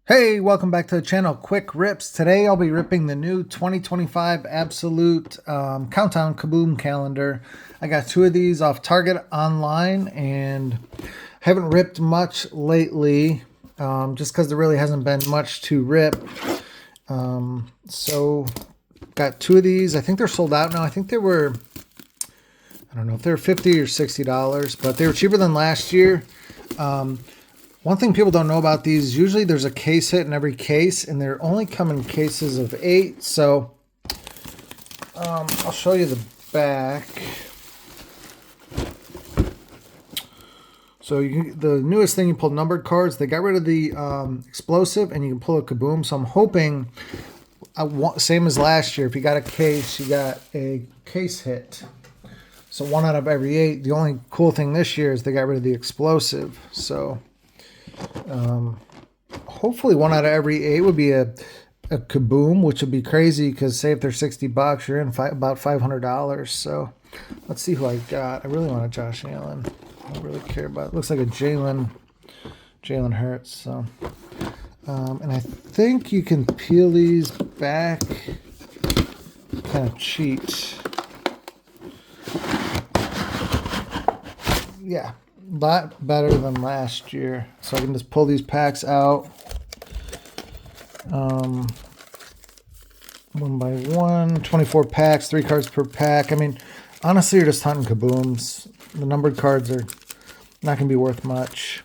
Hey, welcome back to the channel. Quick rips. Today I'll be ripping the new 2025 Absolute Countdown Kaboom calendar. I got two of these off Target online and haven't ripped much lately just because there really hasn't been much to rip. So got two of these. I think they're sold out now. I think they were, I don't know if they were $50 or $60, but they were cheaper than last year. One thing people don't know about these, usually there's a case hit in every case, and they're only come in cases of 8. So I'll show you the back. So the newest thing, you pull numbered cards. They got rid of the explosive, and you can pull a Kaboom. So I'm hoping, same as last year, if you got a case, you got a case hit. So 1 out of every 8. The only cool thing this year is they got rid of the explosive. So hopefully 1 out of every 8 would be a Kaboom, which would be crazy because say if they're $60, you're in about $500. So let's see who I got. I really want a Josh Allen. I don't really care about it. Looks like a Jalen Hurts. So and I think you can peel these back, kind of cheat. Yeah, a lot better than last year. So I can just pull these packs out one by one. 24 packs, 3 cards per pack. I mean, honestly, you're just hunting Kabooms. The numbered cards are not going to be worth much.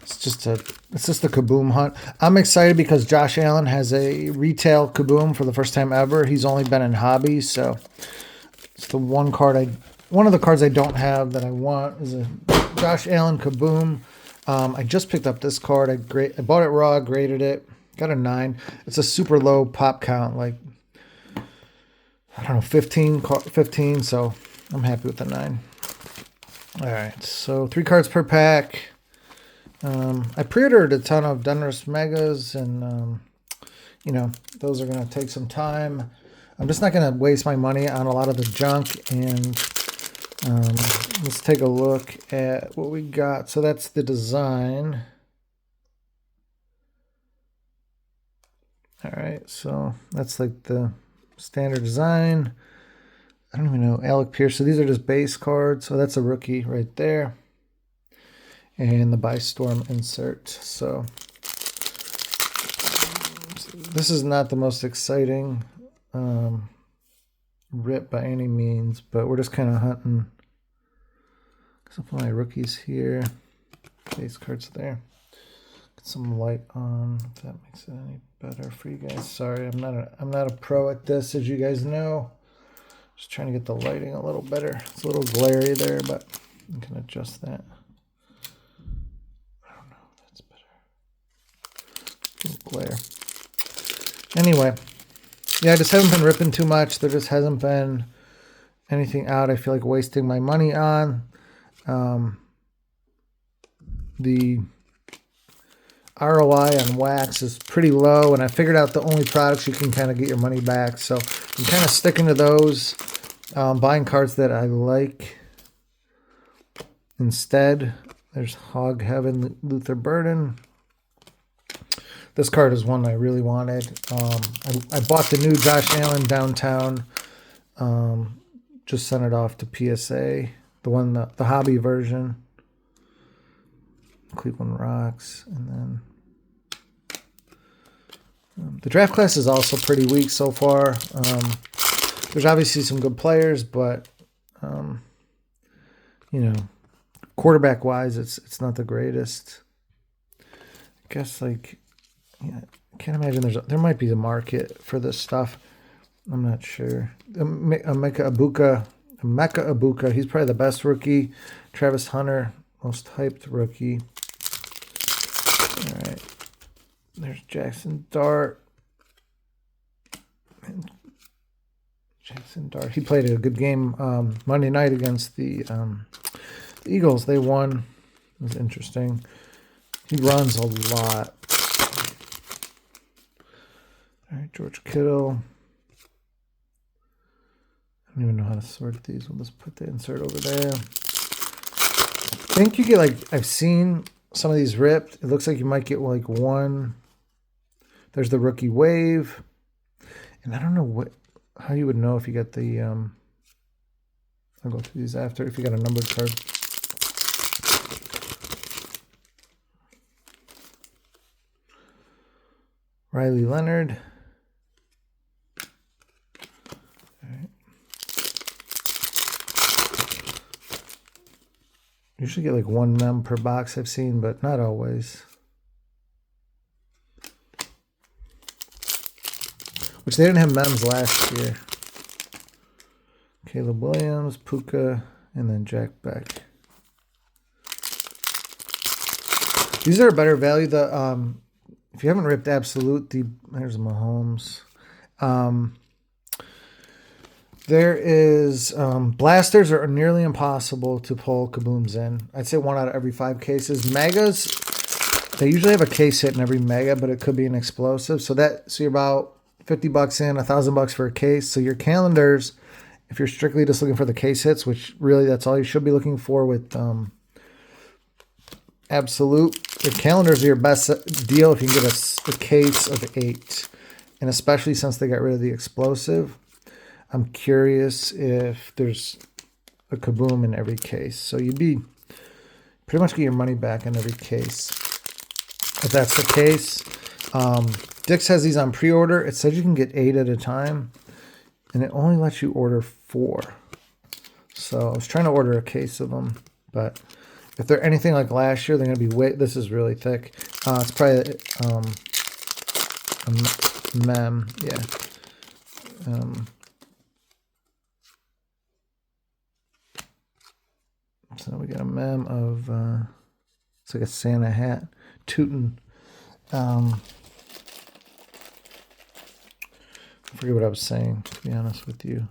It's just a Kaboom hunt. I'm excited because Josh Allen has a retail Kaboom for the first time ever. He's only been in hobby, so it's the one of the cards I don't have that I want is a Josh Allen Kaboom. I just picked up this card. I bought it raw, graded it, got a 9. It's a super low pop count, like, I don't know, 15, so I'm happy with the 9. All right, so 3 cards per pack. I pre-ordered a ton of Donruss Megas, and, those are going to take some time. I'm just not going to waste my money on a lot of the junk, and let's take a look at what we got. So that's the design. All right, so that's like the standard design. I don't even know, Alec Pierce. So these are just base cards. So that's a rookie right there. And the By Storm insert. So this is not the most exciting rip by any means, but we're just kind of hunting. Some of my rookies here, base cards there. Get some light on, if that makes it any better for you guys. Sorry, I'm not a pro at this, as you guys know. Just trying to get the lighting a little better. It's a little glary there, but I can adjust that. I don't know if that's better. A little glare. Anyway, yeah, I just haven't been ripping too much. There just hasn't been anything out I feel like wasting my money on. The ROI on wax is pretty low, and I figured out the only products you can kind of get your money back. So I'm kind of sticking to those, buying cards that I like instead. There's Hog Heaven, Luther Burden. This card is one I really wanted. I bought the new Josh Allen Downtown. Just sent it off to PSA. The hobby version. Cleveland Rocks. And then the draft class is also pretty weak so far. There's obviously some good players, but quarterback wise, it's not the greatest. I guess I can't imagine there might be a market for this stuff. I'm not sure. Emeka Egbuka, he's probably the best rookie. Travis Hunter, most hyped rookie. All right. There's Jackson Dart. He played a good game Monday night against the Eagles. They won. It was interesting. He runs a lot. All right, George Kittle. I don't even know how to sort these. We'll just put the insert over there. I think you get, like, I've seen some of these ripped. It looks like you might get like one. There's the rookie wave. And I don't know how you would know if you get the, I'll go through these after, if you got a numbered card. Riley Leonard. All right. Usually get like one mem per box I've seen, but not always. Which they didn't have mems last year. Caleb Williams, Puka, and then Jack Beck. These are a better value. The if you haven't ripped Absolute, there's Mahomes. There is blasters are nearly impossible to pull kabooms in. I'd say 1 out of every 5 cases. Megas, they usually have a case hit in every mega, but it could be an explosive. So you're about $50 in, $1,000 for a case. So your calendars, if you're strictly just looking for the case hits, which really that's all you should be looking for with Absolute, your calendars are your best deal if you can get a case of 8. And especially since they got rid of the explosive, I'm curious if there's a kaboom in every case. So you'd be pretty much get your money back in every case. If that's the case, Dick's has these on pre-order. It says you can get 8 at a time, and it only lets you order 4. So I was trying to order a case of them, but if they're anything like last year, they're going to be this is really thick. It's probably a mem, yeah. So we got a mem of, it's like a Santa hat, tootin'. I forget what I was saying, to be honest with you.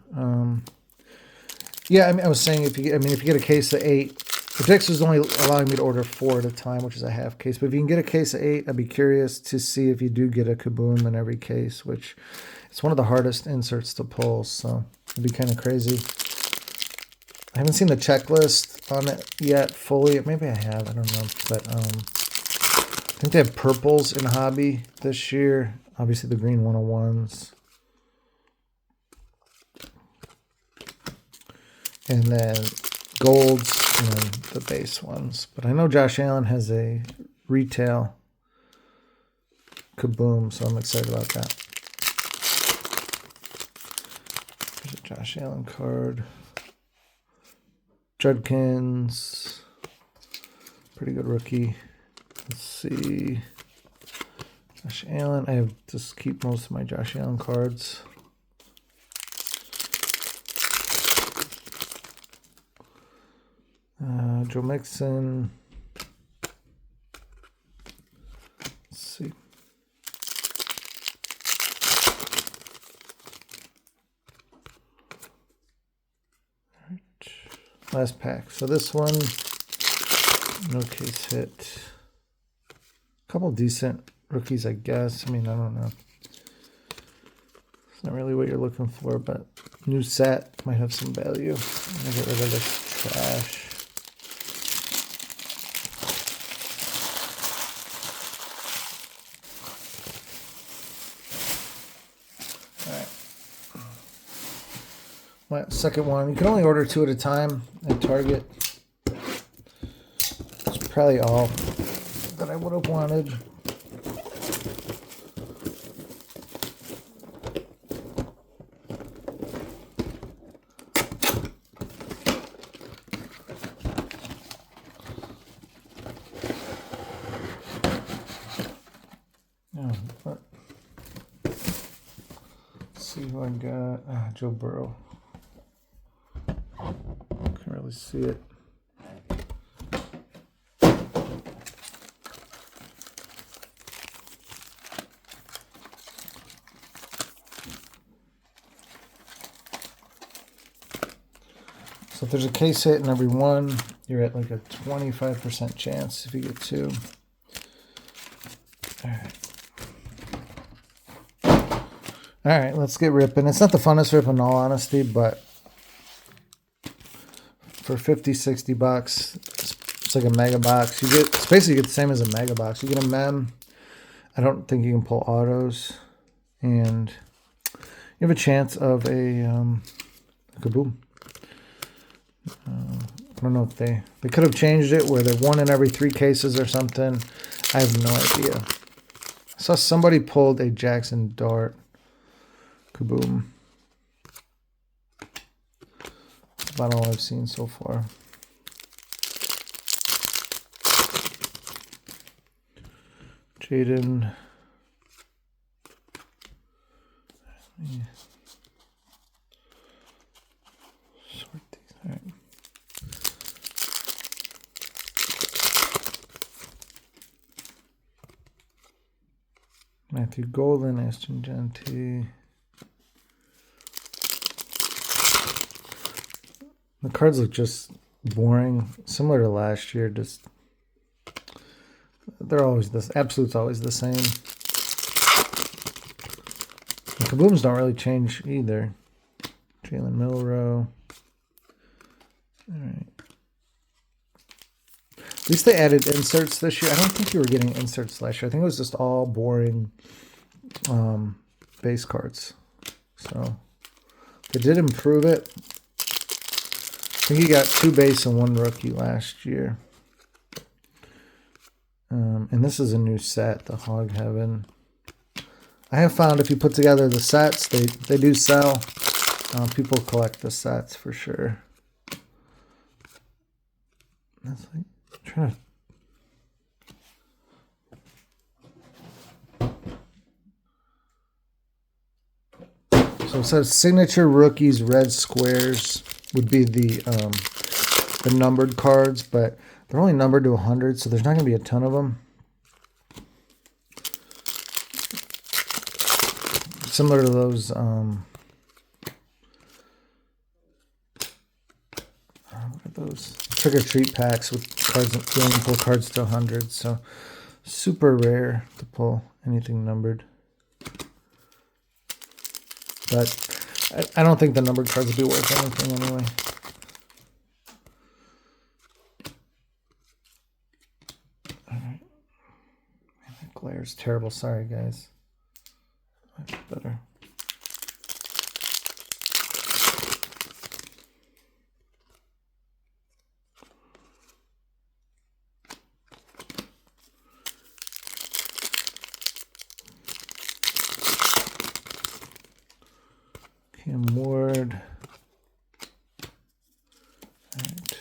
Yeah, I was saying if you get a case of 8, the Dix was only allowing me to order 4 at a time, which is a half case. But if you can get a case of 8, I'd be curious to see if you do get a kaboom in every case, which it's one of the hardest inserts to pull, so it'd be kind of crazy. I haven't seen the checklist on it yet fully. Maybe I have, I don't know. But I think they have purples in hobby this year. Obviously the green 101s. And then golds and then the base ones. But I know Josh Allen has a retail kaboom, so I'm excited about that. There's a Josh Allen card. Judkins, pretty good rookie. Let's see. Josh Allen. I have just keep most of my Josh Allen cards. Joe Mixon. Let's see. All right. Last pack. So this one, no case hit. A couple decent rookies, I guess. I mean, I don't know. It's not really what you're looking for, but new set might have some value. I'm gonna get rid of this trash. My second one, you can only order 2 at a time at Target. That's probably all that I would have wanted. Let's see who I got. Joe Burrow. Can't really see it. So if there's a case hit in every one, you're at like a 25% chance if you get 2. All right, let's get ripping. It's not the funnest rip in all honesty, but for $50, $60, it's It's like a mega box. It's basically the same as a mega box. You get a mem. I don't think you can pull autos, and you have a chance of a Kaboom. I don't know if they could have changed it where they're 1 in every 3 cases or something. I have no idea. I saw somebody pulled a Jackson Dart Kaboom. That's about all I've seen so far. Jaden. Sort these. All right. Matthew Golden, Aston Genty. The cards look just boring, similar to last year. Just they're always this. Absolute's always the same. The Kabooms don't really change either. Jalen Milrow. All right. At least they added inserts this year. I don't think you were getting inserts last year. I think it was just all boring base cards. So they did improve it. I think you got 2 base and 1 rookie last year. And this is a new set, the Hog Heaven. I have found if you put together the sets, they do sell. People collect the sets for sure. That's like trying to. So it says signature rookies red squares would be the numbered cards, but they're only numbered to 100, so there's not going to be a ton of them. Similar to those what are those trick or treat packs with cards, you only pull cards to 100, so super rare to pull anything numbered. But I don't think the numbered cards would be worth anything anyway. All right. Man, that glare is terrible. Sorry, guys. Much better. Cam Ward. All right.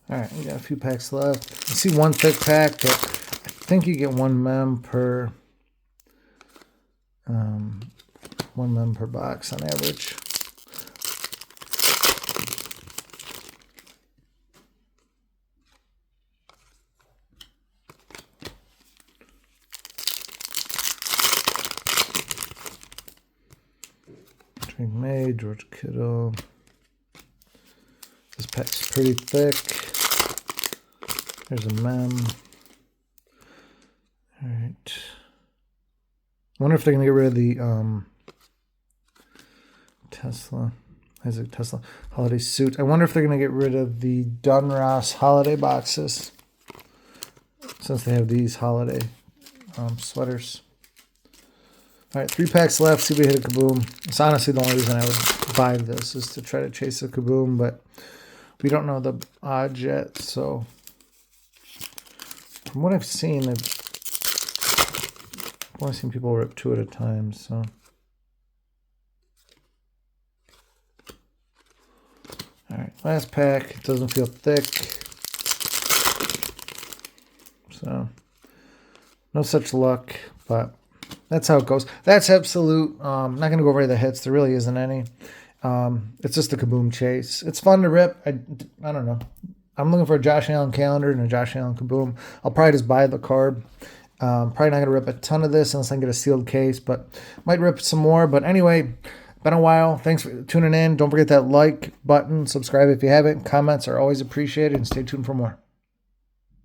All right, we got a few packs left. I see one thick pack that I think you get 1 mem per box on average. Drake May, George Kittle. This pack's pretty thick. There's a mem. All right. I wonder if they're going to get rid of the Isaac Tesla holiday suit. I wonder if they're going to get rid of the Dunross holiday boxes since they have these holiday sweaters. All right, 3 packs left. See if we hit a Kaboom. It's honestly the only reason I would buy this is to try to chase a Kaboom, but we don't know the odds yet. So from what I've seen, I've only seen people rip 2 at a time. So all right, last pack. It doesn't feel thick, so no such luck, but that's how it goes. That's absolute. I'm not going to go over the hits. There really isn't any. It's just a Kaboom chase. It's fun to rip. I don't know. I'm looking for a Josh Allen calendar and a Josh Allen Kaboom. I'll probably just buy the card. Probably not going to rip a ton of this unless I can get a sealed case, but might rip some more. But anyway, been a while. Thanks for tuning in. Don't forget that like button. Subscribe if you haven't. Comments are always appreciated, and stay tuned for more.